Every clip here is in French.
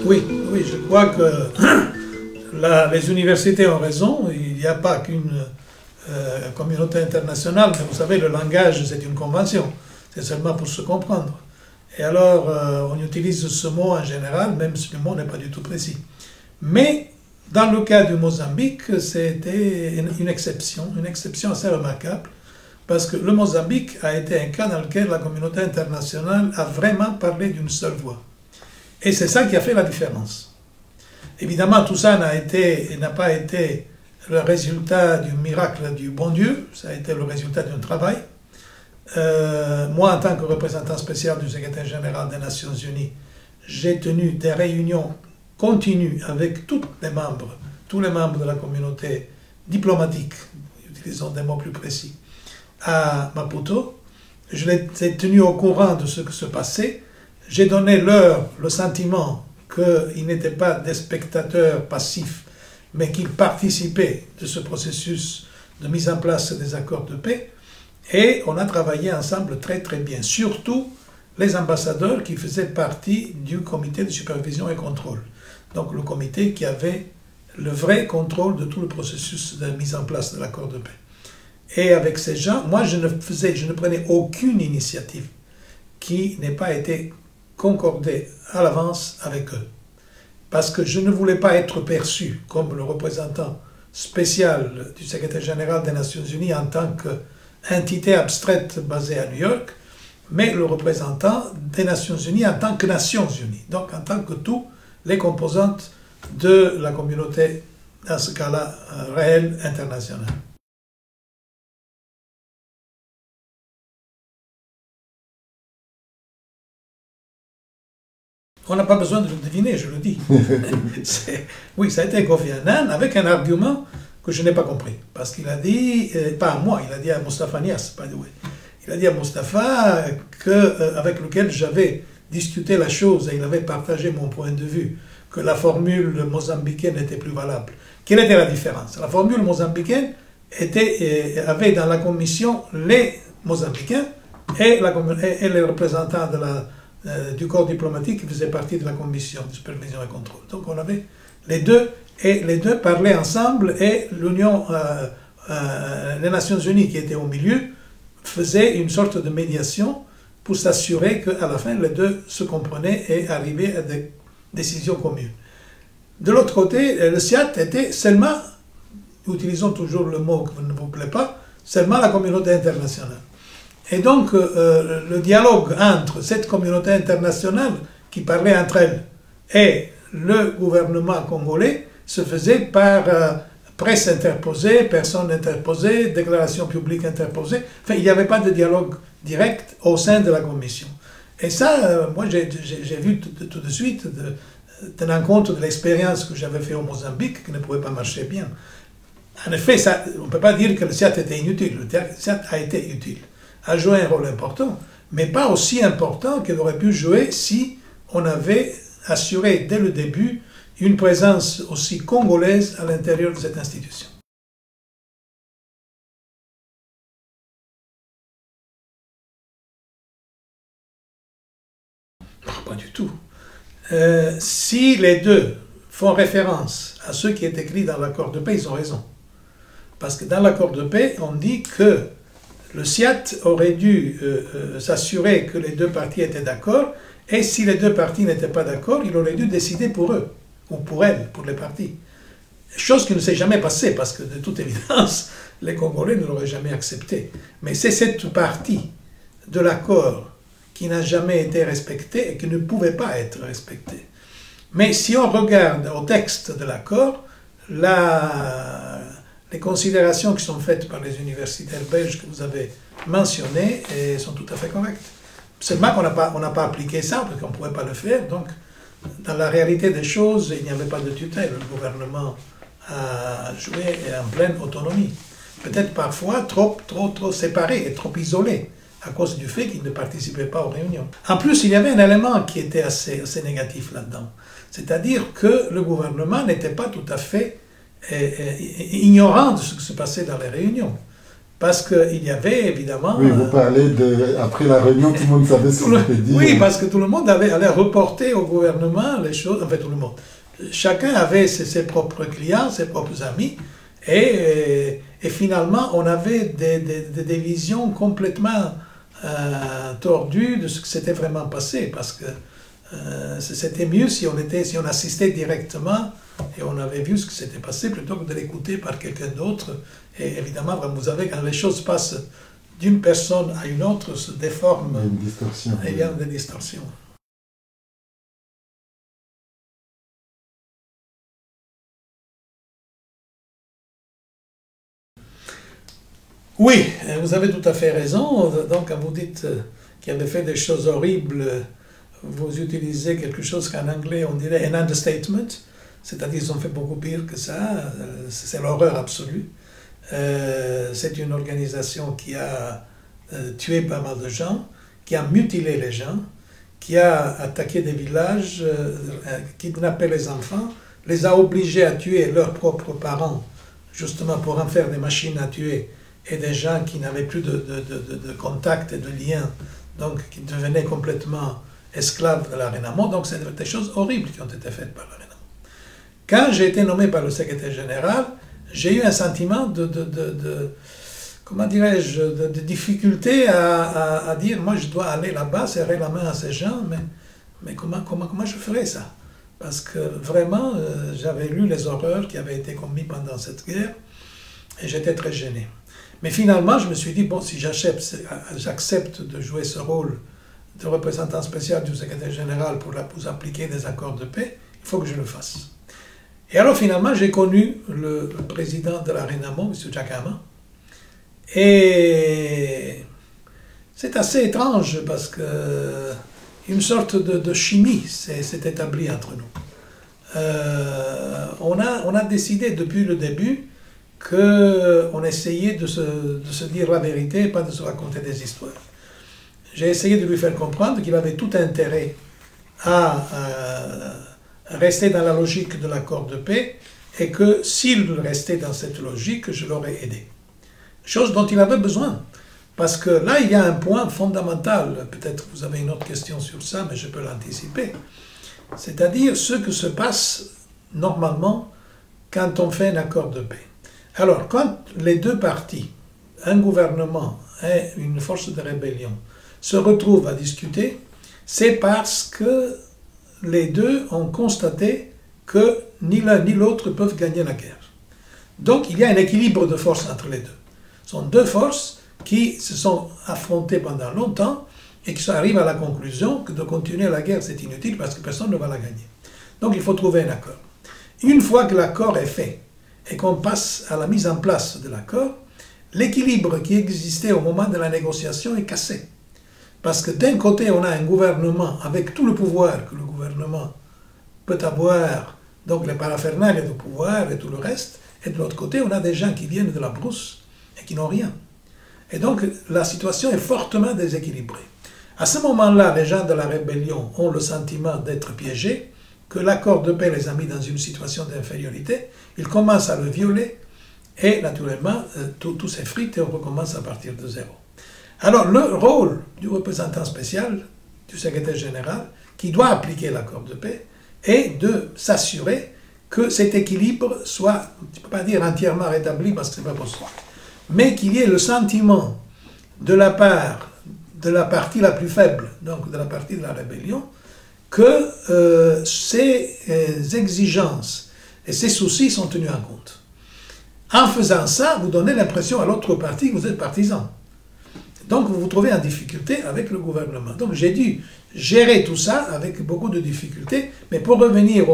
Oui, oui, je crois que les universités ont raison. Il n'y a pas qu'une communauté internationale, mais vous savez, le langage, c'est une convention. C'est seulement pour se comprendre. Et alors, on utilise ce mot en général, même si le mot n'est pas du tout précis. Mais, dans le cas du Mozambique, c'était une exception assez remarquable, parce que le Mozambique a été un cas dans lequel la communauté internationale a vraiment parlé d'une seule voix. Et c'est ça qui a fait la différence. Évidemment, tout ça n'a pas été le résultat du miracle du bon Dieu, ça a été le résultat d'un travail. Moi, en tant que représentant spécial du secrétaire général des Nations Unies, j'ai tenu des réunions continues avec tous les membres de la communauté diplomatique, utilisons des mots plus précis, à Maputo. Je les ai tenus au courant de ce qui se passait. J'ai donné le sentiment qu'ils n'étaient pas des spectateurs passifs, mais qu'ils participaient de ce processus de mise en place des accords de paix. Et on a travaillé ensemble très très bien, surtout les ambassadeurs qui faisaient partie du comité de supervision et contrôle. Donc le comité qui avait le vrai contrôle de tout le processus de mise en place de l'accord de paix. Et avec ces gens, moi je ne prenais aucune initiative qui n'ait pas été concordée à l'avance avec eux. Parce que je ne voulais pas être perçu comme le représentant spécial du secrétaire général des Nations Unies en tant qu'entité abstraite basée à New York, mais le représentant des Nations Unies en tant que Nations Unies, donc en tant que tous les composantes de la communauté, dans ce cas-là, réelle, internationale. On n'a pas besoin de le deviner, je le dis. Oui, ça a été Kofi Annan avec un argument que je n'ai pas compris. Parce qu'il a dit, pas à moi, il a dit à Moustapha Niasse, by the way. Il a dit à Moustapha avec lequel j'avais discuté la chose et il avait partagé mon point de vue, que la formule mozambicaine n'était plus valable. Quelle était la différence? La formule mozambicaine avait dans la commission les Mozambicains et les représentants du corps diplomatique qui faisait partie de la commission de supervision et contrôle. Donc on avait les deux, et les deux parlaient ensemble, et les Nations Unies qui étaient au milieu faisaient une sorte de médiation pour s'assurer qu'à la fin les deux se comprenaient et arrivaient à des décisions communes. De l'autre côté, le SIAT était seulement, utilisons toujours le mot qui ne vous plaît pas, seulement la communauté internationale. Et donc, le dialogue entre cette communauté internationale qui parlait entre elles et le gouvernement congolais se faisait par presse interposée, personnes interposées, déclarations publiques interposées. Enfin, il n'y avait pas de dialogue direct au sein de la commission. Et ça, moi, j'ai vu tout de suite, tenant compte de l'expérience que j'avais fait au Mozambique, qui ne pouvait pas marcher bien. En effet, on ne peut pas dire que le SIAT était inutile. Le SIAT a été utile, a joué un rôle important, mais pas aussi important qu'il aurait pu jouer si on avait assuré dès le début une présence aussi congolaise à l'intérieur de cette institution. Pas du tout. Si les deux font référence à ce qui est écrit dans l'accord de paix, ils ont raison. Parce que dans l'accord de paix, on dit que le SIAT aurait dû s'assurer que les deux parties étaient d'accord, et si les deux parties n'étaient pas d'accord, il aurait dû décider pour eux, ou pour elles, pour les parties. Chose qui ne s'est jamais passée, parce que de toute évidence, les Congolais ne l'auraient jamais accepté. Mais c'est cette partie de l'accord qui n'a jamais été respectée et qui ne pouvait pas être respectée. Mais si on regarde au texte de l'accord, les considérations qui sont faites par les universitaires belges que vous avez mentionnées sont tout à fait correctes. Seulement qu'on n'a pas appliqué ça, parce qu'on ne pouvait pas le faire. Donc, dans la réalité des choses, il n'y avait pas de tutelle. Le gouvernement a joué en pleine autonomie. Peut-être parfois trop séparé et trop isolé, à cause du fait qu'il ne participait pas aux réunions. En plus, il y avait un élément qui était assez négatif là-dedans. C'est-à-dire que le gouvernement n'était pas tout à fait ignorant de ce qui se passait dans les réunions. Parce qu'il y avait évidemment... Oui, vous parlez de... Après la réunion, tout le monde savait ce que c'était dit. Oui, parce que tout le monde allait reporter au gouvernement les choses, enfin tout le monde. Chacun avait ses propres clients, ses propres amis, et finalement on avait des visions complètement tordues de ce que s'était vraiment passé, parce que c'était mieux si on assistait directement et on avait vu ce qui s'était passé plutôt que de l'écouter par quelqu'un d'autre. Et évidemment, vous savez, quand les choses passent d'une personne à une autre, se déforment. Il y a une distorsion. Et il y a des distorsions. Oui, vous avez tout à fait raison. Donc, quand vous dites qu'il avait fait des choses horribles, vous utilisez quelque chose qu'en anglais on dirait un understatement, c'est-à-dire qu'ils ont fait beaucoup pire que ça, c'est l'horreur absolue. C'est une organisation qui a tué pas mal de gens, qui a mutilé les gens, qui a attaqué des villages, kidnappé les enfants, les a obligés à tuer leurs propres parents, justement pour en faire des machines à tuer, et des gens qui n'avaient plus de contact et de lien, donc qui devenaient complètement esclaves de la RENAMO. Donc c'est des choses horribles qui ont été faites par la RENAMO. Quand j'ai été nommé par le secrétaire général, j'ai eu un sentiment comment dirais-je, de difficulté à dire, moi je dois aller là-bas, serrer la main à ces gens, mais comment je ferais ça? Parce que vraiment, j'avais lu les horreurs qui avaient été commises pendant cette guerre, et j'étais très gêné. Mais finalement, je me suis dit, bon, si j'accepte de jouer ce rôle de représentant spécial du secrétaire général pour appliquer des accords de paix, il faut que je le fasse. Et alors finalement, j'ai connu le président de la RENAMO, M. Djakama, et c'est assez étrange parce que une sorte de chimie s'est établie entre nous. On a décidé depuis le début qu'on essayait de se dire la vérité et pas de se raconter des histoires. J'ai essayé de lui faire comprendre qu'il avait tout intérêt à rester dans la logique de l'accord de paix et que s'il restait dans cette logique, je l'aurais aidé. Chose dont il avait besoin. Parce que là, il y a un point fondamental. Peut-être que vous avez une autre question sur ça, mais je peux l'anticiper. C'est-à-dire ce que se passe normalement quand on fait un accord de paix. Alors, quand les deux parties, un gouvernement et une force de rébellion, se retrouvent à discuter, c'est parce que les deux ont constaté que ni l'un ni l'autre peuvent gagner la guerre. Donc, il y a un équilibre de force entre les deux. Ce sont deux forces qui se sont affrontées pendant longtemps et qui arrivent à la conclusion que de continuer la guerre, c'est inutile parce que personne ne va la gagner. Donc, il faut trouver un accord. Une fois que l'accord est fait, et qu'on passe à la mise en place de l'accord, l'équilibre qui existait au moment de la négociation est cassé. Parce que d'un côté, on a un gouvernement avec tout le pouvoir que le gouvernement peut avoir, donc les paraphernalia de pouvoir et tout le reste, et de l'autre côté, on a des gens qui viennent de la brousse et qui n'ont rien. Et donc, la situation est fortement déséquilibrée. À ce moment-là, les gens de la rébellion ont le sentiment d'être piégés, que l'accord de paix les a mis dans une situation d'infériorité, ils commencent à le violer, et naturellement, tout s'effrite et on recommence à partir de zéro. Alors, le rôle du représentant spécial, du secrétaire général, qui doit appliquer l'accord de paix, est de s'assurer que cet équilibre soit, je ne peux pas dire entièrement rétabli parce que ce n'est pas possible, mais qu'il y ait le sentiment de la part de la partie la plus faible, donc de la partie de la rébellion, que ces exigences et ces soucis sont tenus en compte. En faisant ça, vous donnez l'impression à l'autre partie que vous êtes partisan. Donc vous vous trouvez en difficulté avec le gouvernement. Donc j'ai dû gérer tout ça avec beaucoup de difficultés, mais pour revenir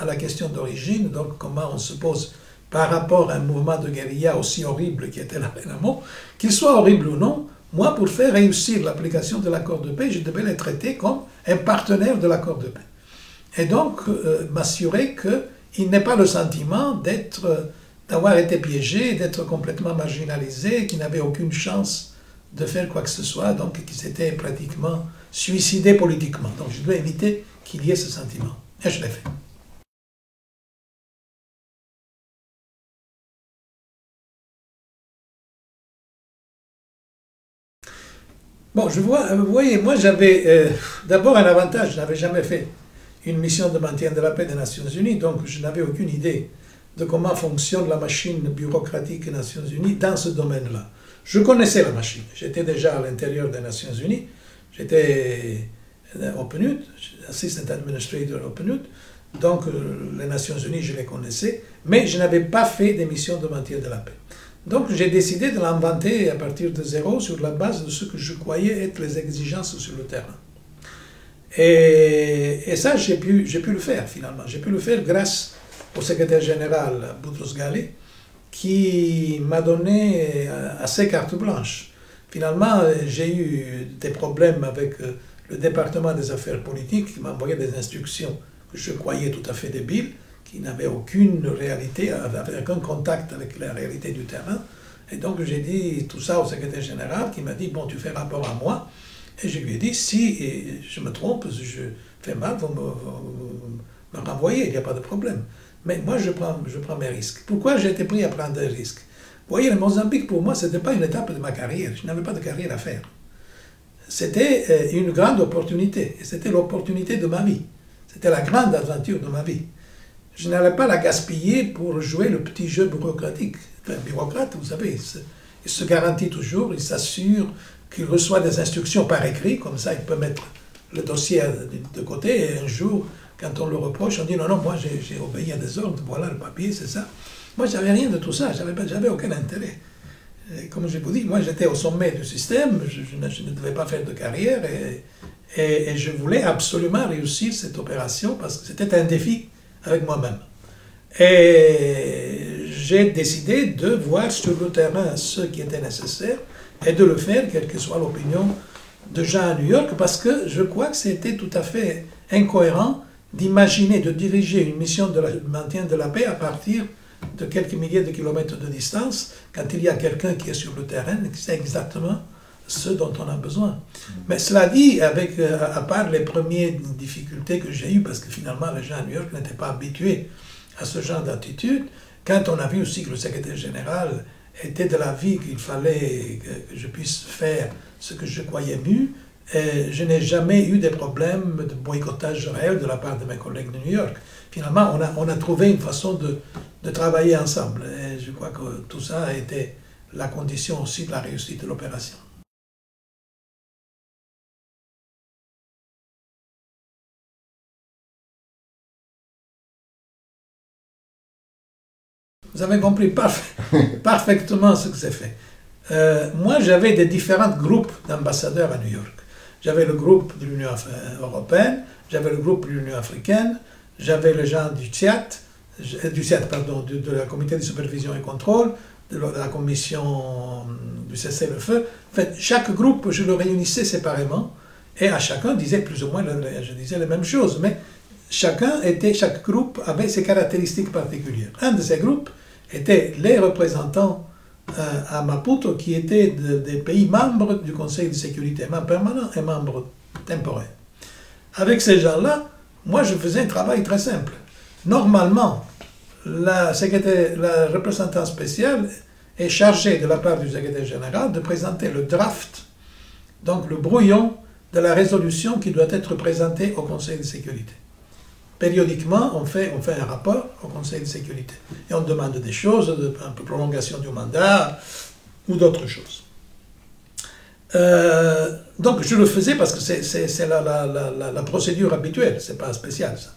à la question d'origine, donc comment on se pose par rapport à un mouvement de guérilla aussi horrible qui était la RENAMO, qu'il soit horrible ou non, moi, pour faire réussir l'application de l'accord de paix, je devais les traiter comme un partenaire de l'accord de paix. Et donc, m'assurer qu'il n'ait pas le sentiment d'avoir été piégé, d'être complètement marginalisé, qu'il n'avait aucune chance de faire quoi que ce soit, donc qu'il s'était pratiquement suicidé politiquement. Donc, je dois éviter qu'il y ait ce sentiment. Et je l'ai fait. Bon, vous voyez, moi j'avais d'abord un avantage, je n'avais jamais fait une mission de maintien de la paix des Nations Unies, donc je n'avais aucune idée de comment fonctionne la machine bureaucratique des Nations Unies dans ce domaine-là. Je connaissais la machine, j'étais déjà à l'intérieur des Nations Unies, j'étais OpenUT, Assistant Administrator OpenUT, donc les Nations Unies je les connaissais, mais je n'avais pas fait des missions de maintien de la paix. Donc j'ai décidé de l'inventer à partir de zéro sur la base de ce que je croyais être les exigences sur le terrain. Et ça, j'ai pu le faire finalement. J'ai pu le faire grâce au secrétaire général Boutros Ghali, qui m'a donné assez carte blanche. Finalement, j'ai eu des problèmes avec le département des affaires politiques, qui m'a envoyé des instructions que je croyais tout à fait débiles, qui n'avaient aucune réalité, aucun contact avec la réalité du terrain. Et donc j'ai dit tout ça au secrétaire général, qui m'a dit, bon, tu fais rapport à moi. Et je lui ai dit, si je me trompe, si je fais mal, vous me renvoyez, il n'y a pas de problème. Mais moi, je prends mes risques. Pourquoi j'ai été pris à prendre des risques? Vous voyez, le Mozambique, pour moi, ce n'était pas une étape de ma carrière. Je n'avais pas de carrière à faire. C'était une grande opportunité. Et c'était l'opportunité de ma vie. C'était la grande aventure de ma vie. Je n'allais pas la gaspiller pour jouer le petit jeu bureaucratique. Un bureaucrate, vous savez, il se garantit toujours, il s'assure qu'il reçoit des instructions par écrit, comme ça il peut mettre le dossier de côté, et un jour, quand on le reproche, on dit non, non, moi j'ai obéi à des ordres, voilà le papier, c'est ça. Moi, je n'avais rien de tout ça, j'avais aucun intérêt. Et comme je vous dis, moi j'étais au sommet du système, je ne devais pas faire de carrière, et je voulais absolument réussir cette opération, parce que c'était un défi avec moi-même. Et j'ai décidé de voir sur le terrain ce qui était nécessaire et de le faire, quelle que soit l'opinion de gens à New York, parce que je crois que c'était tout à fait incohérent d'imaginer de diriger une mission de maintien de la paix à partir de quelques milliers de kilomètres de distance, quand il y a quelqu'un qui est sur le terrain et qui sait exactement ce dont on a besoin. Mais cela dit, à part les premières difficultés que j'ai eues, parce que finalement les gens à New York n'étaient pas habitués à ce genre d'attitude, quand on a vu aussi que le secrétaire général était de l'avis qu'il fallait que je puisse faire ce que je croyais mieux, je n'ai jamais eu des problèmes de boycottage réel de la part de mes collègues de New York. Finalement, on a trouvé une façon de travailler ensemble. Et je crois que tout ça a été la condition aussi de la réussite de l'opération. Vous avez compris parfaitement ce que c'est fait. Moi, j'avais des différents groupes d'ambassadeurs à New York. J'avais le groupe de l'Union européenne, j'avais le groupe de l'Union africaine, j'avais les gens du CIAT, de la Comité de supervision et contrôle, de la commission du cessez-le-feu. En fait, chaque groupe, je le réunissais séparément, et à chacun disait plus ou moins, je disais les mêmes choses, mais chaque groupe avait ses caractéristiques particulières. Un de ces groupes était les représentants à Maputo qui étaient des pays membres du Conseil de sécurité, membres permanents et membres temporaires. Avec ces gens-là, moi je faisais un travail très simple. Normalement, la représentante spéciale est chargée de la part du secrétaire général de présenter le draft, donc le brouillon de la résolution qui doit être présentée au Conseil de sécurité. Périodiquement, on fait un rapport au Conseil de sécurité. Et on demande des choses, un peu prolongation du mandat ou d'autres choses. Donc je le faisais parce que c'est la procédure habituelle, c'est pas spécial ça.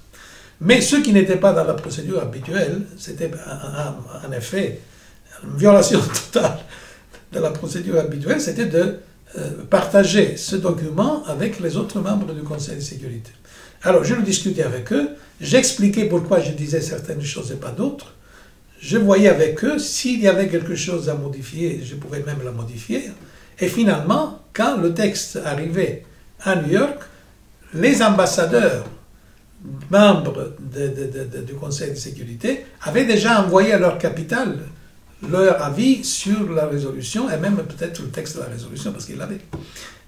Mais ceux qui n'étaient pas dans la procédure habituelle, c'était en effet une violation totale de la procédure habituelle, c'était de partager ce document avec les autres membres du Conseil de sécurité. Alors, je le discutais avec eux, j'expliquais pourquoi je disais certaines choses et pas d'autres. Je voyais avec eux s'il y avait quelque chose à modifier, je pouvais même la modifier. Et finalement, quand le texte arrivait à New York, les ambassadeurs, membres du Conseil de sécurité, avaient déjà envoyé à leur capitale leur avis sur la résolution et même peut-être le texte de la résolution parce qu'ils l'avaient.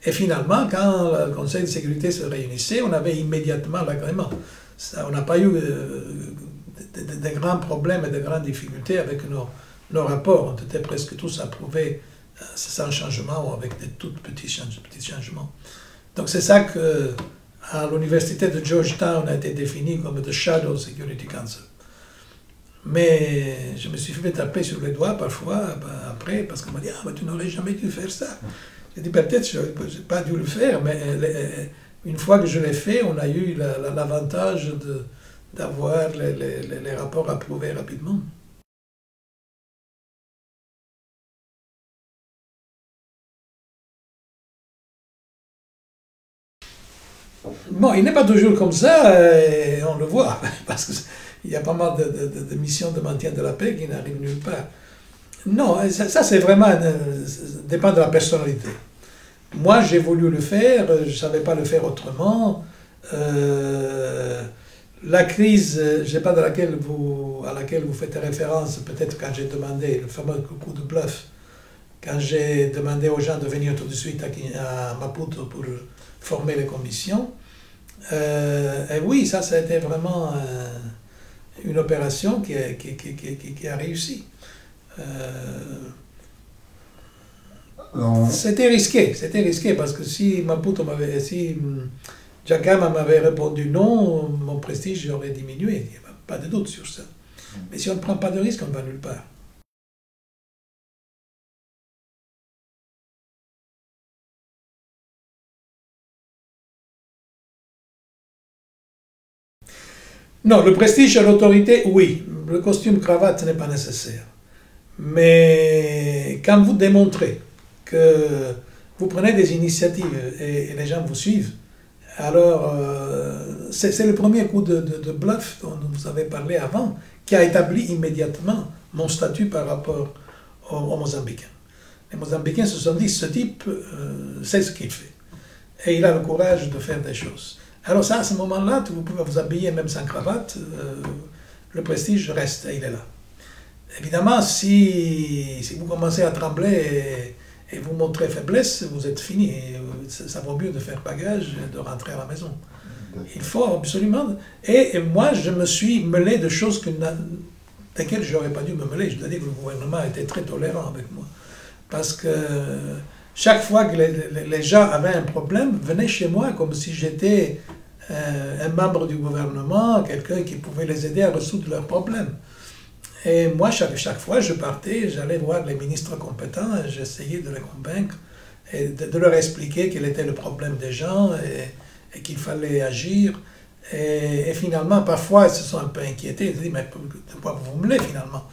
Et finalement, quand le Conseil de sécurité se réunissait, on avait immédiatement l'agrément. On n'a pas eu de grands problèmes et de grandes difficultés avec nos rapports. On était presque tous approuvés c'est un changement ou avec des tout petits changements. Donc c'est ça que à l'université de Georgetown a été défini comme the Shadow Security Council. Mais je me suis fait taper sur les doigts parfois après parce qu'on m'a dit « Ah, mais tu n'aurais jamais dû faire ça ». J'ai dit « Peut-être je n'ai pas dû le faire, mais une fois que je l'ai fait, on a eu l'avantage d'avoir les rapports approuvés rapidement. » Bon, il n'est pas toujours comme ça, et on le voit, parce qu'il y a pas mal de missions de maintien de la paix qui n'arrivent nulle part. Non, ça c'est vraiment, ça dépend de la personnalité. Moi, j'ai voulu le faire, je ne savais pas le faire autrement. La crise, je ne sais pas à laquelle vous faites référence, peut-être quand j'ai demandé le fameux coup de bluff, quand j'ai demandé aux gens de venir tout de suite à Maputo pour former les commissions. Et oui, ça a été vraiment une opération qui a réussi. C'était risqué parce que si Jagama m'avait répondu non, mon prestige aurait diminué, il n'y a pas de doute sur ça. Mais si on ne prend pas de risque, on ne va nulle part. Non, le prestige et l'autorité, oui. Le costume cravate n'est pas nécessaire. Mais quand vous démontrez que vous prenez des initiatives et les gens vous suivent, alors c'est le premier coup de bluff dont vous avez parlé avant qui a établi immédiatement mon statut par rapport aux Mozambicains. Les Mozambicains se sont dit, ce type sait ce qu'il fait. Et il a le courage de faire des choses. Alors ça, à ce moment-là, vous pouvez vous habiller même sans cravate, le prestige reste et il est là. Évidemment, si vous commencez à trembler et vous montrez faiblesse, vous êtes fini. Ça vaut mieux de faire bagage et de rentrer à la maison. Il faut absolument... Et moi, je me suis mêlé de choses desquelles je n'aurais pas dû me mêler. Je dois dire que le gouvernement était très tolérant avec moi. Parce que chaque fois que les gens avaient un problème, venaient chez moi comme si j'étais un membre du gouvernement, quelqu'un qui pouvait les aider à résoudre leurs problèmes. Et moi, chaque fois, je partais, j'allais voir les ministres compétents, j'essayais de les convaincre et de leur expliquer quel était le problème des gens et qu'il fallait agir. Et finalement, parfois, ils se sont un peu inquiétés, ils se disent, mais de quoi vous me mêlez finalement?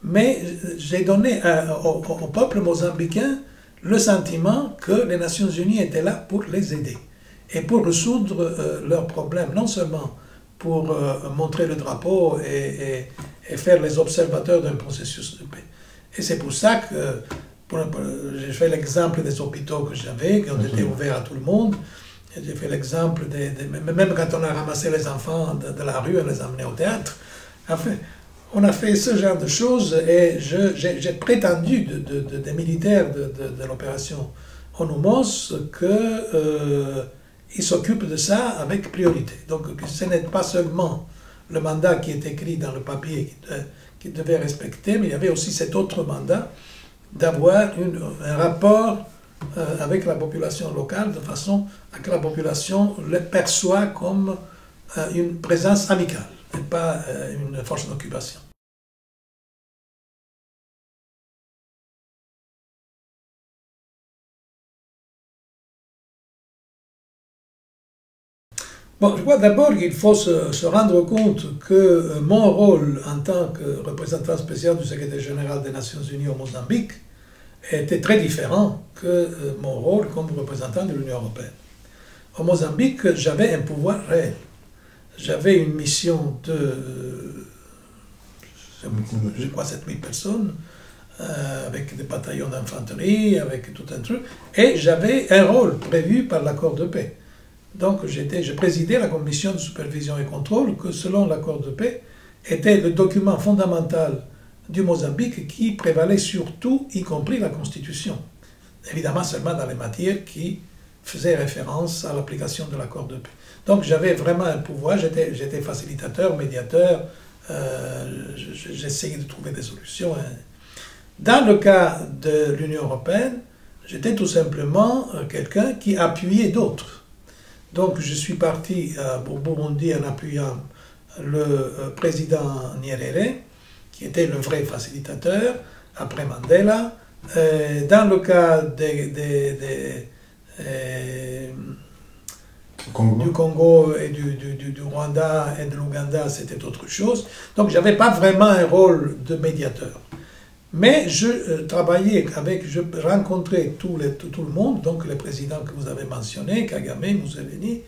Mais j'ai donné au peuple mozambicain le sentiment que les Nations Unies étaient là pour les aider et pour résoudre leurs problèmes, non seulement pour montrer le drapeau et faire les observateurs d'un processus de paix. Et c'est pour ça que j'ai fait l'exemple des hôpitaux que j'avais, qui ont été ouverts à tout le monde. J'ai fait l'exemple même quand on a ramassé les enfants de la rue, on les a emmenés au théâtre. Enfin, on a fait ce genre de choses et j'ai prétendu des militaires de l'opération Onumos qu'ils s'occupent de ça avec priorité. Donc ce n'est pas seulement le mandat qui est écrit dans le papier qu'ils devaient respecter, mais il y avait aussi cet autre mandat d'avoir un rapport avec la population locale de façon à que la population le perçoit comme une présence amicale et pas une force d'occupation. Bon, je crois d'abord qu'il faut se rendre compte que mon rôle en tant que représentant spécial du secrétaire général des Nations Unies au Mozambique était très différent que mon rôle comme représentant de l'Union européenne. Au Mozambique, j'avais un pouvoir réel. J'avais une mission de, je crois, 7000 personnes, avec des bataillons d'infanterie, avec tout un truc, et j'avais un rôle prévu par l'accord de paix. Donc, je présidais la commission de supervision et contrôle que, selon l'accord de paix, était le document fondamental du Mozambique qui prévalait sur tout, y compris la Constitution. Évidemment, seulement dans les matières qui faisaient référence à l'application de l'accord de paix. Donc, j'avais vraiment un pouvoir, j'étais facilitateur, médiateur, j'essayais de trouver des solutions. Dans le cas de l'Union européenne, j'étais tout simplement quelqu'un qui appuyait d'autres. Donc je suis parti au Burundi en appuyant le président Nyerere, qui était le vrai facilitateur, après Mandela. Dans le cas du Congo et du Rwanda et de l'Ouganda, c'était autre chose. Donc, je n'avais pas vraiment un rôle de médiateur. Mais je travaillais avec, je rencontrais tout le monde, donc les présidents que vous avez mentionnés, Kagame, Museveni,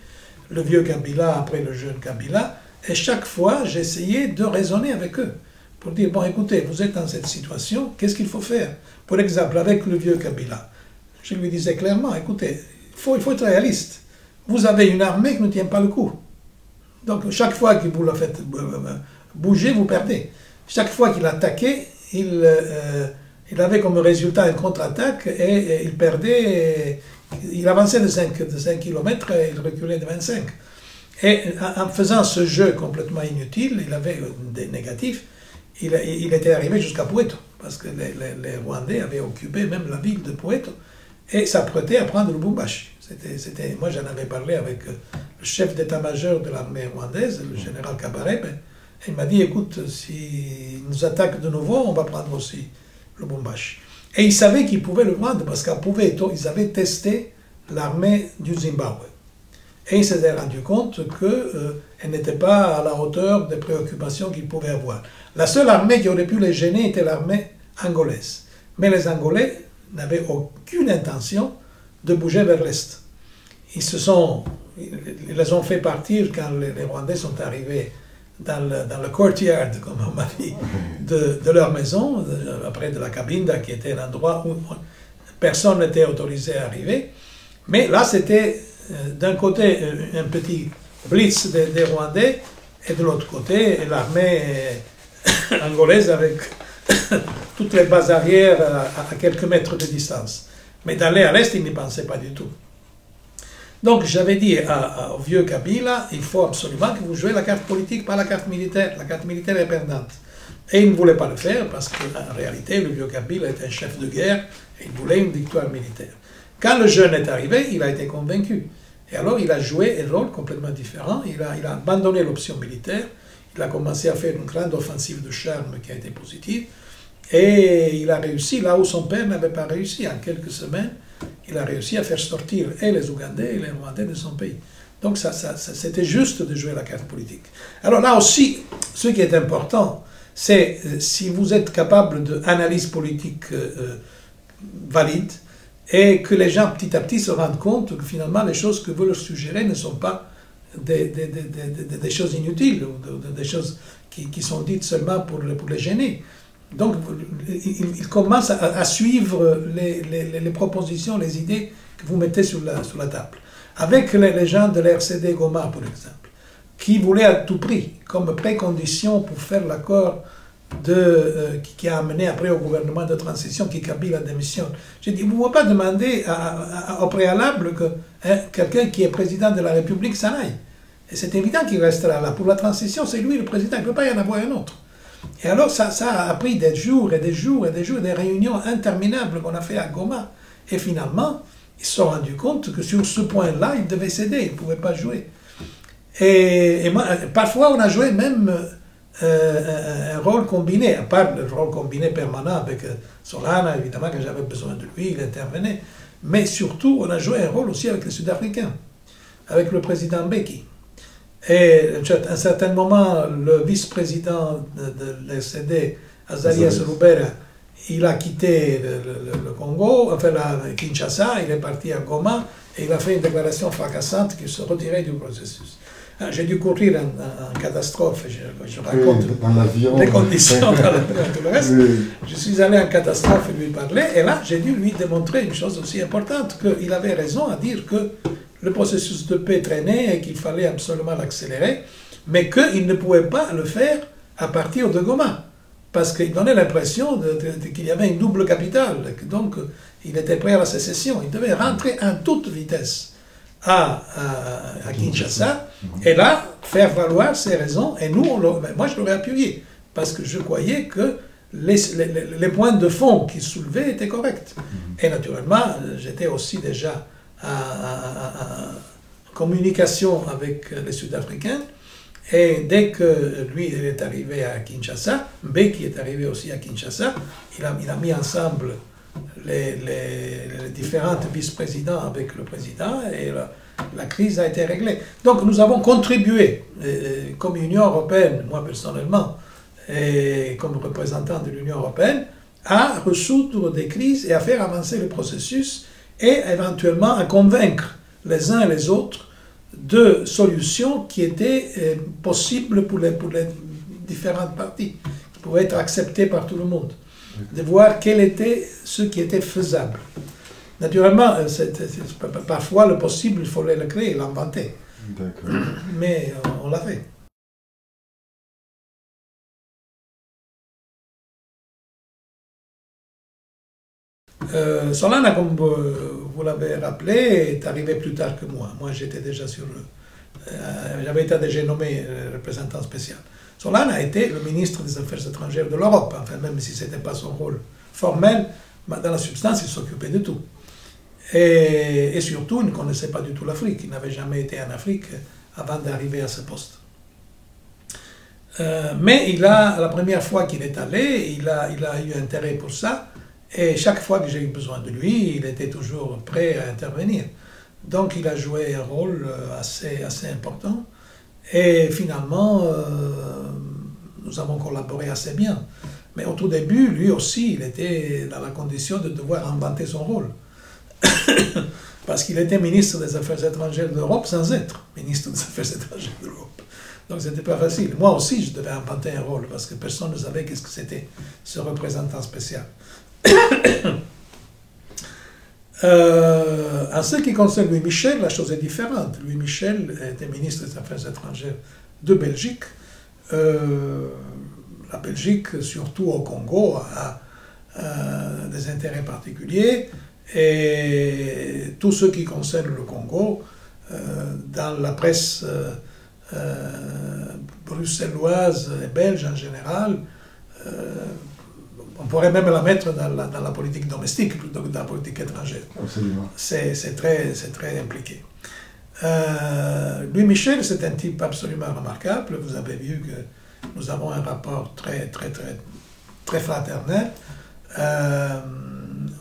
le vieux Kabila, après le jeune Kabila, et chaque fois, j'essayais de raisonner avec eux, pour dire, bon, écoutez, vous êtes dans cette situation, qu'est-ce qu'il faut faire? Pour exemple, avec le vieux Kabila, je lui disais clairement, écoutez, il faut être réaliste. Vous avez une armée qui ne tient pas le coup. Donc, chaque fois que vous la faites bouger, vous perdez. Chaque fois qu'il attaquait, il avait comme résultat une contre-attaque et il perdait. Il avançait de 5 km et il reculait de 25. Et en faisant ce jeu complètement inutile, il avait des négatifs, il était arrivé jusqu'à Pweto, parce que les Rwandais avaient occupé même la ville de Pweto et s'apprêtaient à prendre le Lubumbashi. Moi, j'en avais parlé avec le chef d'état-major de l'armée rwandaise, le général Kabarebe, et il m'a dit, écoute, s'ils nous attaquent de nouveau, on va prendre aussi le Lubumbashi. Et ils savaient qu'ils pouvaient le prendre, parce qu'à Pweto, ils avaient testé l'armée du Zimbabwe. Et ils se sont rendus compte qu'elle n'était pas à la hauteur des préoccupations qu'ils pouvaient avoir. La seule armée qui aurait pu les gêner était l'armée angolaise. Mais les Angolais n'avaient aucune intention de bouger vers l'Est. Ils les ont fait partir quand les Rwandais sont arrivés dans le courtyard, comme on m'a dit, de leur maison, après de la Cabinda, qui était un endroit où personne n'était autorisé à arriver. Mais là, c'était d'un côté un petit blitz des Rwandais, et de l'autre côté, l'armée angolaise avec toutes les bases arrières à quelques mètres de distance. Mais d'aller à l'Est, ils n'y pensaient pas du tout. Donc j'avais dit au vieux Kabila, il faut absolument que vous jouez la carte politique, pas la carte militaire. La carte militaire est perdante. Et il ne voulait pas le faire parce qu'en réalité, le vieux Kabila était un chef de guerre et il voulait une victoire militaire. Quand le jeune est arrivé, il a été convaincu. Et alors il a joué un rôle complètement différent. Il a abandonné l'option militaire. Il a commencé à faire une grande offensive de charme qui a été positive. Et il a réussi là où son père n'avait pas réussi. En quelques semaines, il a réussi à faire sortir et les Ougandais et les Rwandais de son pays. Donc c'était juste de jouer la carte politique. Alors là aussi, ce qui est important, c'est si vous êtes capable d'analyse politique valide et que les gens petit à petit se rendent compte que finalement les choses que vous leur suggérez ne sont pas des choses inutiles ou des choses qui sont dites seulement pour les gêner. Donc, il commence à suivre les propositions, les idées que vous mettez sur la table. Avec les gens de l'RCD Goma, par exemple, qui voulaient à tout prix, comme précondition pour faire l'accord qui a amené après au gouvernement de transition, qui Kabila démissionne. J'ai dit, vous ne pouvez pas demander au préalable que quelqu'un qui est président de la République s'en aille. Et c'est évident qu'il restera là. Pour la transition, c'est lui le président, il ne peut pas y en avoir un autre. Et alors, ça a pris des jours et des jours et des jours, des réunions interminables qu'on a fait à Goma. Et finalement, ils se sont rendus compte que sur ce point-là, ils devaient céder, ils ne pouvaient pas jouer. Et moi, parfois, on a joué même un rôle combiné, à part le rôle combiné permanent avec Solana, évidemment, que j'avais besoin de lui, il intervenait. Mais surtout, on a joué un rôle aussi avec les Sud-Africains, avec le président Mbeki. Et à un certain moment, le vice-président de l'RCD, Azarias Rubera, il a quitté le Congo, enfin Kinshasa, il est parti à Goma, et il a fait une déclaration fracassante qu'il se retirait du processus. J'ai dû courir en catastrophe, je raconte les conditions dans tout le reste. Je suis allé en catastrophe et lui parler, et là, j'ai dû lui démontrer une chose aussi importante, qu'il avait raison à dire que le processus de paix traînait et qu'il fallait absolument l'accélérer, mais qu'il ne pouvait pas le faire à partir de Goma, parce qu'il donnait l'impression qu'il y avait une double capitale, donc il était prêt à la sécession. Il devait rentrer en toute vitesse à Kinshasa, et là, faire valoir ses raisons, et nous, moi je l'aurais appuyé, parce que je croyais que les points de fond qu'il soulevait étaient corrects. Et naturellement, j'étais aussi déjà en communication avec les Sud-Africains. Et dès que lui il est arrivé à Kinshasa, Mbeki est arrivé aussi à Kinshasa, il a mis ensemble les différents vice-présidents avec le président et la crise a été réglée. Donc nous avons contribué, comme Union européenne, moi personnellement, et comme représentant de l'Union européenne, à résoudre des crises et à faire avancer le processus et éventuellement à convaincre les uns et les autres de solutions qui étaient possibles pour les différentes parties, qui pouvaient être acceptées par tout le monde, de voir quel était ce qui était faisable. Naturellement, parfois le possible, il fallait le créer, l'inventer. Mais on l'a fait. Solana, comme vous l'avez rappelé, est arrivé plus tard que moi. Moi, j'étais déjà j'avais été déjà nommé représentant spécial. Solana a été le ministre des Affaires étrangères de l'Europe, enfin, même si ce n'était pas son rôle formel, mais dans la substance, il s'occupait de tout. Et surtout, il ne connaissait pas du tout l'Afrique. Il n'avait jamais été en Afrique avant d'arriver à ce poste. Mais la première fois qu'il est allé, il a eu intérêt pour ça. Et chaque fois que j'ai eu besoin de lui, il était toujours prêt à intervenir. Donc il a joué un rôle assez important. Et finalement, nous avons collaboré assez bien. Mais au tout début, lui aussi, il était dans la condition de devoir inventer son rôle. Parce qu'il était ministre des Affaires étrangères de l'Europe sans être ministre des Affaires étrangères de l'Europe. Donc c'était pas facile. Moi aussi, je devais inventer un rôle parce que personne ne savait qu'est-ce que c'était ce représentant spécial. En ce qui concerne Louis Michel, la chose est différente. Louis Michel était ministre des Affaires étrangères de Belgique. La Belgique, surtout au Congo, a des intérêts particuliers. Et tout ce qui concerne le Congo, dans la presse bruxelloise et belge en général, on pourrait même la mettre dans la politique domestique plutôt que dans la politique étrangère. Absolument. C'est très impliqué. Louis Michel, c'est un type absolument remarquable. Vous avez vu que nous avons un rapport très fraternel.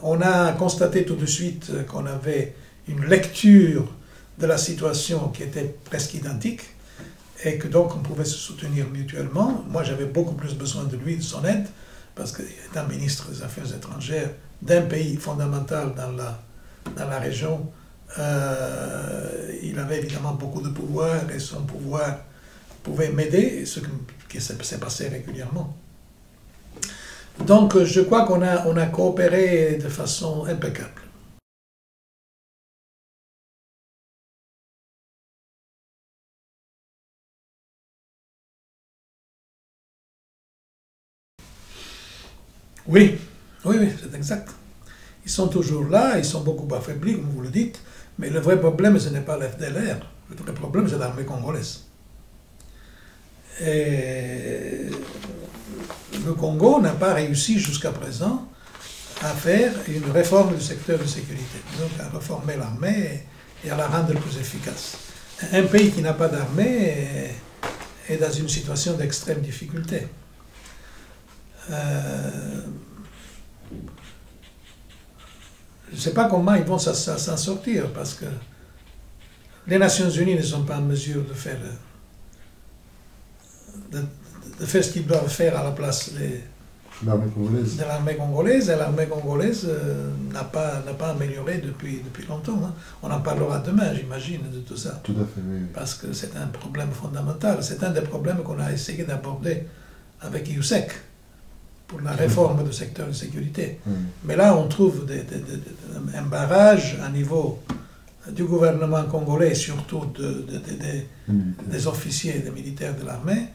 On a constaté tout de suite qu'on avait une lecture de la situation qui était presque identique et que donc on pouvait se soutenir mutuellement. Moi, j'avais beaucoup plus besoin de lui, de son aide, parce qu'il est un ministre des Affaires étrangères d'un pays fondamental dans la région. Il avait évidemment beaucoup de pouvoir et son pouvoir pouvait m'aider, ce qui s'est passé régulièrement. Donc je crois qu'on a coopéré de façon impeccable. Oui, c'est exact. Ils sont toujours là, ils sont beaucoup affaiblis, comme vous le dites, mais le vrai problème, ce n'est pas l'FDLR. Le vrai problème, c'est l'armée congolaise. Et le Congo n'a pas réussi jusqu'à présent à faire une réforme du secteur de sécurité, donc à réformer l'armée et à la rendre plus efficace. Un pays qui n'a pas d'armée est dans une situation d'extrême difficulté. Je ne sais pas comment ils vont s'en sortir, parce que les Nations Unies ne sont pas en mesure de faire ce qu'ils doivent faire à la place de l'armée congolaise. Et l'armée congolaise n'a pas amélioré depuis longtemps. Hein. On en parlera demain, j'imagine, de tout ça. Tout à fait, oui. Parce que c'est un problème fondamental. C'est un des problèmes qu'on a essayé d'aborder avec IUSEC pour la réforme du secteur de sécurité. Mais là, on trouve un barrage à niveau du gouvernement congolais, surtout des officiers et des militaires de l'armée.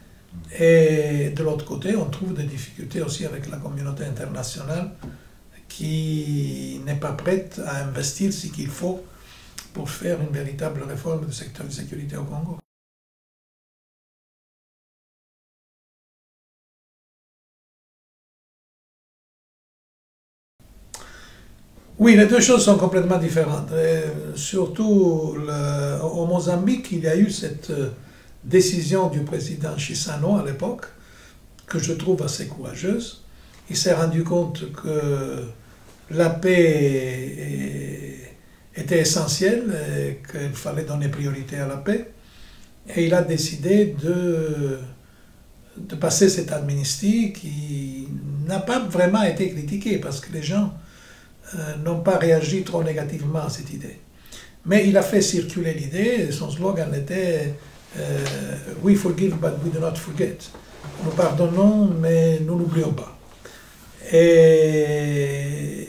Et de l'autre côté, on trouve des difficultés aussi avec la communauté internationale qui n'est pas prête à investir ce qu'il faut pour faire une véritable réforme du secteur de sécurité au Congo. Oui, les deux choses sont complètement différentes. Et surtout, au Mozambique, il y a eu cette décision du président Chissano à l'époque, que je trouve assez courageuse. Il s'est rendu compte que la paix était essentielle et qu'il fallait donner priorité à la paix. Et il a décidé de passer cette amnistie qui n'a pas vraiment été critiquée parce que les gens n'ont pas réagi trop négativement à cette idée. Mais il a fait circuler l'idée, son slogan était We forgive but we do not forget. Nous pardonnons mais nous n'oublions pas. Et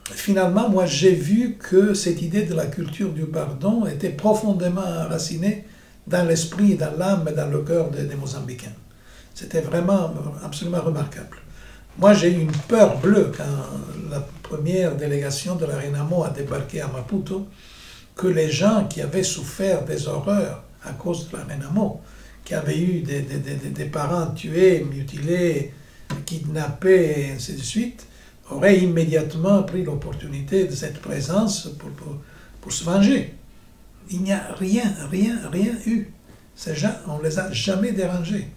finalement, moi j'ai vu que cette idée de la culture du pardon était profondément enracinée dans l'esprit, dans l'âme et dans le cœur des Mozambicains. C'était vraiment absolument remarquable. Moi, j'ai eu une peur bleue quand la première délégation de la Renamo a débarqué à Maputo, que les gens qui avaient souffert des horreurs à cause de la Renamo, qui avaient eu des parents tués, mutilés, kidnappés, et ainsi de suite, auraient immédiatement pris l'opportunité de cette présence pour se venger. Il n'y a rien eu. Ces gens, on ne les a jamais dérangés.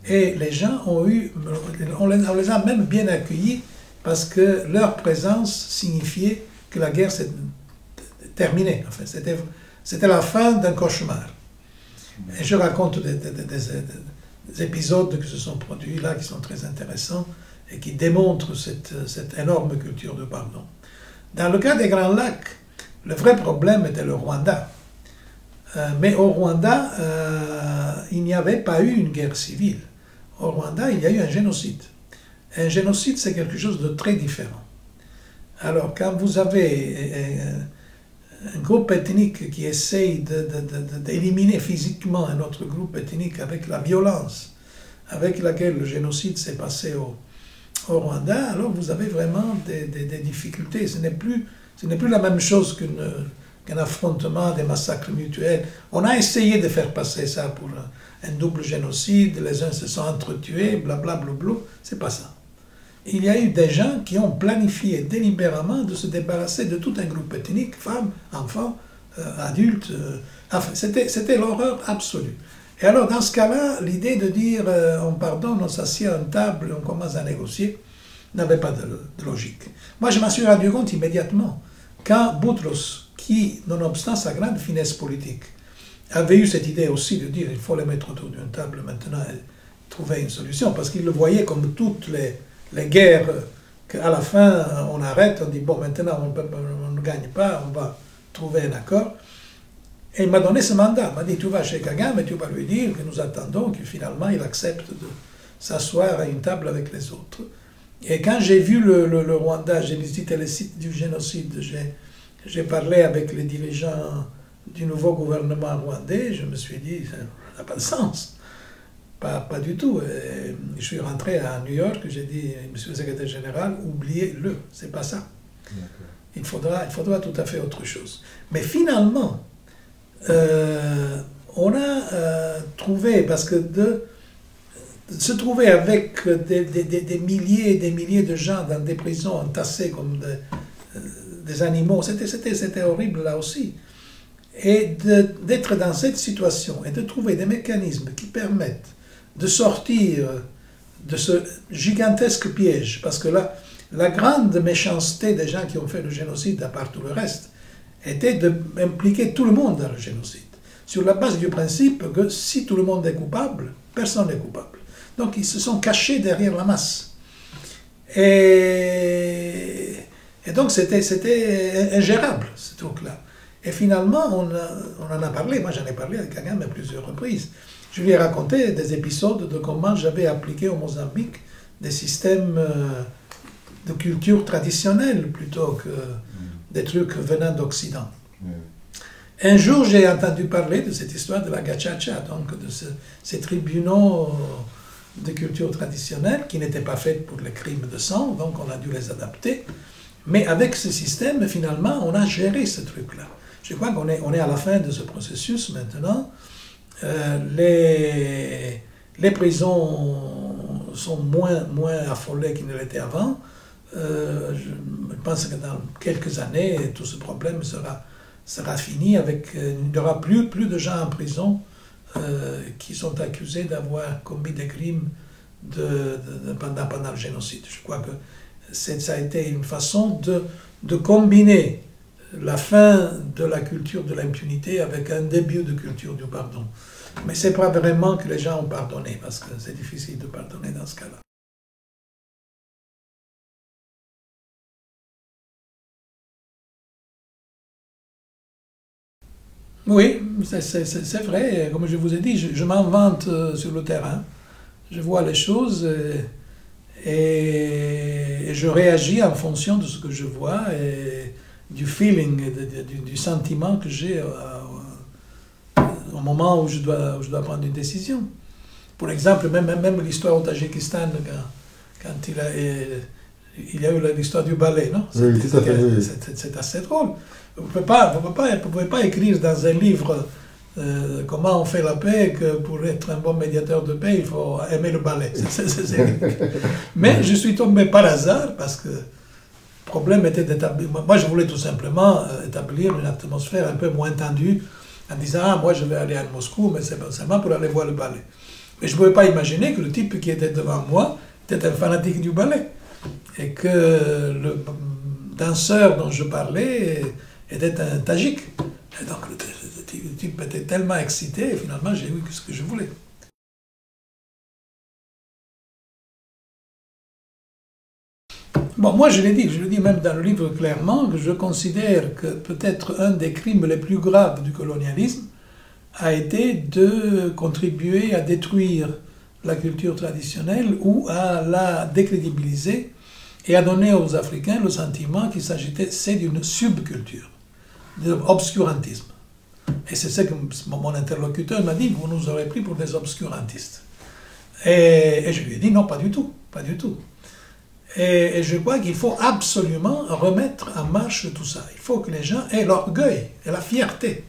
Et les gens on les a même bien accueillis parce que leur présence signifiait que la guerre s'est terminée. En fait, c'était la fin d'un cauchemar. Et je raconte des épisodes qui se sont produits là, qui sont très intéressants et qui démontrent cette énorme culture de pardon. Dans le cas des Grands Lacs, le vrai problème était le Rwanda. Mais au Rwanda, il n'y avait pas eu une guerre civile. Au Rwanda, il y a eu un génocide. Un génocide, c'est quelque chose de très différent. Alors, quand vous avez un groupe ethnique qui essaye d'éliminer physiquement un autre groupe ethnique avec la violence avec laquelle le génocide s'est passé au Rwanda, alors vous avez vraiment des difficultés. Ce n'est plus la même chose qu'un affrontement, des massacres mutuels. On a essayé de faire passer ça pour un double génocide, les uns se sont entretués, blablabla, c'est pas ça. Il y a eu des gens qui ont planifié délibérément de se débarrasser de tout un groupe ethnique, femmes, enfants, adultes. Enfin, c'était l'horreur absolue. Et alors, dans ce cas-là, l'idée de dire on pardonne, on s'assied à une table, on commence à négocier, n'avait pas de logique. Moi, je m'en suis rendu compte immédiatement. Quand Boutros, qui, nonobstant sa grande finesse politique, avait eu cette idée aussi de dire il faut les mettre autour d'une table maintenant et trouver une solution, parce qu'il le voyait comme toutes les guerres, qu'à la fin on arrête, on dit bon maintenant on ne gagne pas, on va trouver un accord. Et il m'a donné ce mandat, il m'a dit tu vas chez Kagame et tu vas lui dire que nous attendons que finalement il accepte de s'asseoir à une table avec les autres. Et quand j'ai vu le Rwanda, j'ai visité les sites du génocide, j'ai parlé avec les dirigeants du nouveau gouvernement rwandais, je me suis dit, ça n'a pas de sens. Pas du tout. Et je suis rentré à New York, j'ai dit, monsieur le secrétaire général, oubliez-le, c'est pas ça. Il faudra tout à fait autre chose. Mais finalement, on a trouvé, parce que de se trouver avec des milliers et des milliers de gens dans des prisons entassés comme des animaux, c'était horrible là aussi. Et d'être dans cette situation et de trouver des mécanismes qui permettent de sortir de ce gigantesque piège, parce que là, la grande méchanceté des gens qui ont fait le génocide, à part tout le reste, était d'impliquer tout le monde dans le génocide, sur la base du principe que si tout le monde est coupable, personne n'est coupable. Donc ils se sont cachés derrière la masse. Et donc c'était ingérable, ce truc-là. Et finalement, on en a parlé, moi j'en ai parlé avec Kagame à plusieurs reprises. Je lui ai raconté des épisodes de comment j'avais appliqué au Mozambique des systèmes de culture traditionnelle plutôt que des trucs venant d'Occident. Un jour, j'ai entendu parler de cette histoire de la gachacha, donc de ces tribunaux de culture traditionnelle qui n'étaient pas faits pour les crimes de sang, donc on a dû les adapter. Mais avec ce système, finalement, on a géré ce truc-là. Je crois qu'on est à la fin de ce processus maintenant. Les prisons sont moins affolées qu'ils ne l'étaient avant. je pense que dans quelques années, tout ce problème sera fini. Il n'y aura plus de gens en prison qui sont accusés d'avoir commis des crimes pendant le génocide. Je crois que ça a été une façon de combiner la fin de la culture de l'impunité avec un début de culture du pardon. Mais ce n'est pas vraiment que les gens ont pardonné, parce que c'est difficile de pardonner dans ce cas-là. Oui, c'est vrai. Comme je vous ai dit, je m'en vante sur le terrain. Je vois les choses et je réagis en fonction de ce que je vois et du feeling, du sentiment que j'ai au moment où je dois prendre une décision. Pour exemple, même l'histoire au Tadjikistan, quand il y a eu l'histoire du ballet, non? Oui, tout à fait. C'est assez drôle. Vous ne pouvez pas écrire dans un livre comment on fait la paix, que pour être un bon médiateur de paix, il faut aimer le ballet. Mais je suis tombé par hasard parce que le problème était d'établir. Moi, je voulais tout simplement établir une atmosphère un peu moins tendue en disant ah, moi je vais aller à Moscou, mais c'est seulement pour aller voir le ballet. Mais je ne pouvais pas imaginer que le type qui était devant moi était un fanatique du ballet et que le danseur dont je parlais était un Tadjik. Et donc le type était tellement excité et finalement j'ai eu ce que je voulais. Bon, moi je le dis même dans le livre clairement, que je considère que peut-être un des crimes les plus graves du colonialisme a été de contribuer à détruire la culture traditionnelle ou à la décrédibiliser et à donner aux Africains le sentiment qu'il s'agissait d'une subculture, d'un obscurantisme. Et c'est ce que mon interlocuteur m'a dit, vous nous aurez pris pour des obscurantistes. Et je lui ai dit non, pas du tout, pas du tout. Et je crois qu'il faut absolument remettre en marche tout ça. Il faut que les gens aient l'orgueil et la fierté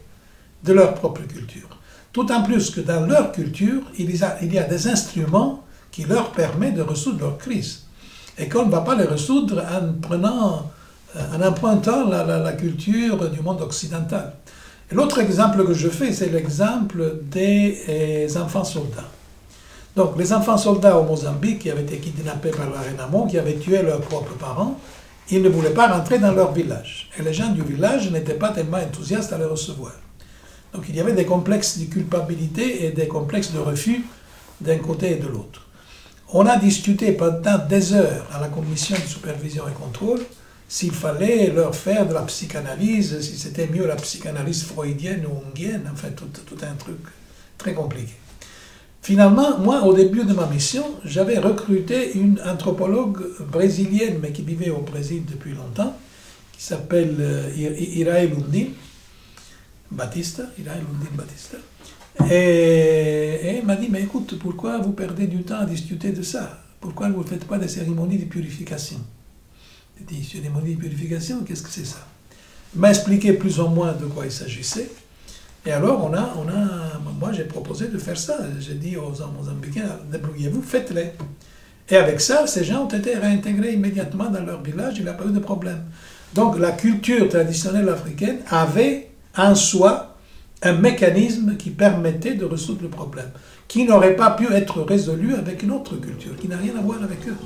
de leur propre culture. Tout en plus que dans leur culture, il y a des instruments qui leur permettent de résoudre leurs crises. Et qu'on ne va pas les résoudre en empruntant la culture du monde occidental. L'autre exemple que je fais, c'est l'exemple des enfants soldats. Donc, les enfants soldats au Mozambique qui avaient été kidnappés par la Renamo, qui avaient tué leurs propres parents, ils ne voulaient pas rentrer dans leur village. Et les gens du village n'étaient pas tellement enthousiastes à les recevoir. Donc, il y avait des complexes de culpabilité et des complexes de refus d'un côté et de l'autre. On a discuté pendant des heures à la commission de supervision et contrôle s'il fallait leur faire de la psychanalyse, si c'était mieux la psychanalyse freudienne ou jungienne, enfin tout un truc très compliqué. Finalement, moi, au début de ma mission, j'avais recruté une anthropologue brésilienne, mais qui vivait au Brésil depuis longtemps, qui s'appelle Irae Lundin Batista. Et elle m'a dit, mais écoute, pourquoi vous perdez du temps à discuter de ça? Pourquoi vous ne faites pas des cérémonies de purification? J'ai dit, cérémonie de purification, qu'est-ce que c'est ça? Elle m'a expliqué plus ou moins de quoi il s'agissait. Et alors, moi j'ai proposé de faire ça. J'ai dit aux Mozambicains, débrouillez-vous, faites-les. Et avec ça, ces gens ont été réintégrés immédiatement dans leur village, il n'y a pas eu de problème. Donc la culture traditionnelle africaine avait en soi un mécanisme qui permettait de résoudre le problème, qui n'aurait pas pu être résolu avec une autre culture, qui n'a rien à voir avec eux.